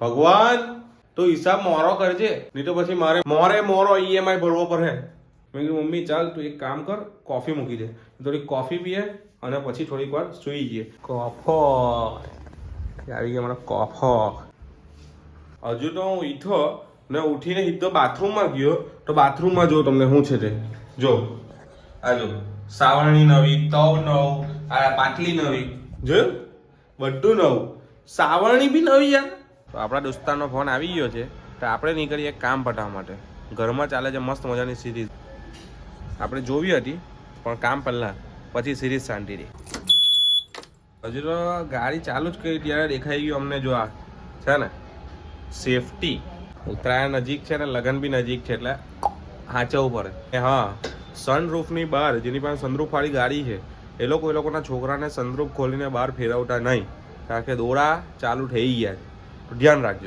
ભગવાન તો હિસાબ મોરો કરજે, નહીં તો પછી મારે મોરો ઈએમઆઈ ભરવો પડે. મેં કીધું મમ્મી ચાલ તું એક કામ કર, કોફી મૂકી દે, થોડી કોફી પીએ અને પછી થોડીક વાર સૂઈ જઈએ. કોફો આવી ગયા મને કોફો. હજુ તો હું ઈઠો ને ઉઠીને સીધો બાથરૂમમાં ગયો તો બાથરૂમમાં જો તમને શું છે તે જો આ જો સાવરણી નવી, તવ નવ, આ પાટલી નવી, જોયું બધું નવું, સાવરણી બી નવી યાર. તો આપણા દોસ્તારનો ફોન આવી ગયો છે તો આપણે નીકળીએ કામ પટાવવા માટે. ઘરમાં ચાલે છે મસ્ત મજાની સિરીઝ, આપણે જોવી હતી પણ કામ પહેલાં, પછી સિરીઝ શાંતિ રહી. હજુ તો ગાડી ચાલુ જ કરી ત્યારે દેખાઈ ગયું અમને. જો આ છે ને સેફટી, ઉત્તરાયણ નજીક છે ને લગન બી નજીક છે એટલે હાંચવું પડે. હા, સનરૂફની બહાર જેની પાસે સનરૂફ વાળી ગાડી છે એ લોકોના છોકરાને સનરૂફ ખોલીને બહાર ફેરવતા નહીં, કારણ કે દોડા ચાલુ થઈ ગયા છે. ધ્યાન રાખજો.